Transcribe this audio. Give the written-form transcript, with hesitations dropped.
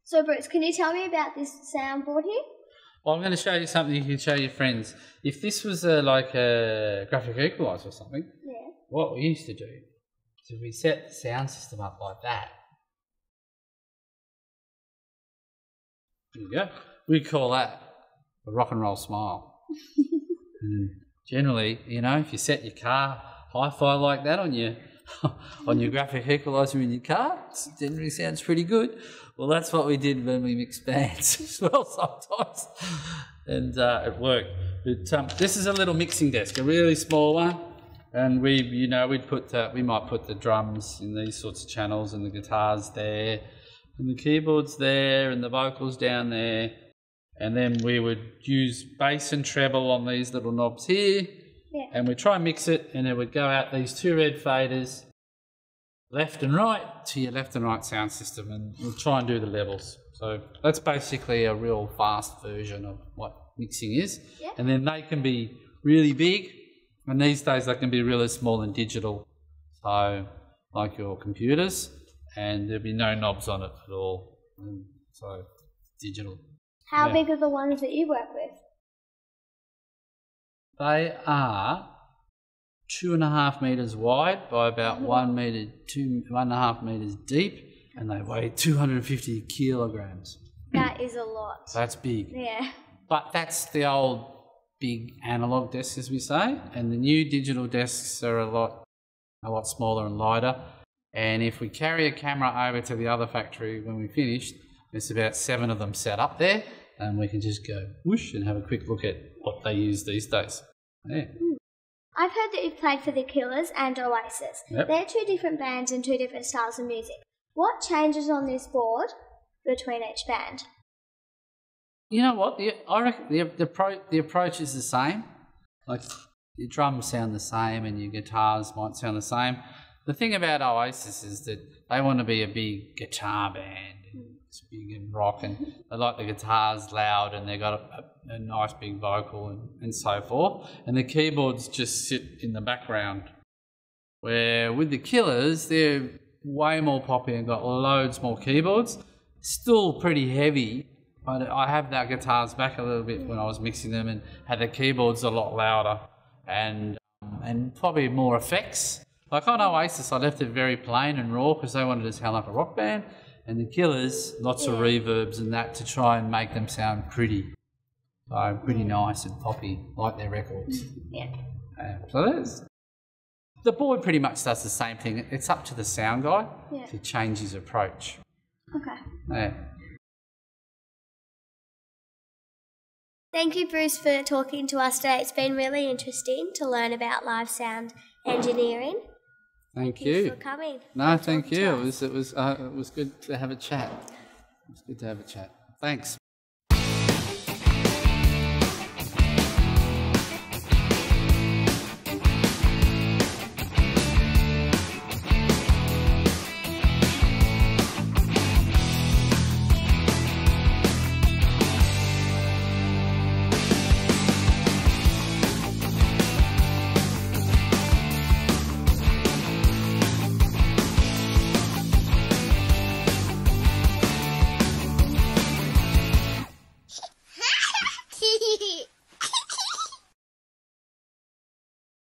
So Bruce, can you tell me about this soundboard here? Well, I'm going to show you something you can show your friends. If this was like a graphic equalizer or something, what we used to do is we set the sound system up like that. There you go. We call that a rock and roll smile. And generally, you know, if you set your car hi-fi like that on your graphic equalizer in your car, it generally sounds pretty good. Well, that's what we did when we mixed bands as well sometimes, and it worked. But this is a little mixing desk, a really small one, and we might put the drums in these sorts of channels, and the guitars there, and the keyboards there, and the vocals down there, and then we would use bass and treble on these little knobs here, and we'd try and mix it, and it would go out these two red faders, left and right, to your left and right sound system, and we'll try and do the levels. So that's basically a real fast version of what mixing is. Yeah. And then they can be really big, and these days they can be really small and digital, so like your computers, and there'll be no knobs on it at all, and so digital. How big are the ones that you work with? They are 2.5 metres wide by about 1 metre, 1.5 metres deep, and they weigh 250 kilograms. That is a lot. That's big. Yeah. But that's the old big analogue desk, as we say, and the new digital desks are a lot smaller and lighter. And if we carry a camera over to the other factory when we finished, there's about 7 of them set up there, and we can just go whoosh and have a quick look at what they use these days. Yeah. I've heard that you've played for the Killers and Oasis. Yep. They're two different bands and two different styles of music. What changes on this board between each band? You know what? I reckon the approach is the same. Like your drums sound the same and your guitars might sound the same. The thing about Oasis is that they want to be a big guitar band. It's big and rock, and they like the guitars loud, and they've got a nice big vocal and so forth. And the keyboards just sit in the background. Where with the Killers, they're way more poppy and got loads more keyboards. Still pretty heavy, but I have their guitars back a little bit when I was mixing them, and had the keyboards a lot louder and probably more effects. Like on Oasis, I left it very plain and raw because they wanted to sound like a rock band. And the Killers, lots of reverbs and that to try and make them sound pretty. So pretty nice and poppy, like their records. Yeah. So the board pretty much does the same thing. It's up to the sound guy to change his approach. Okay. Yeah. Thank you, Bruce, for talking to us today. It's been really interesting to learn about live sound engineering. Thank you for coming. No, thank you. It was good to have a chat. It was good to have a chat. Thanks.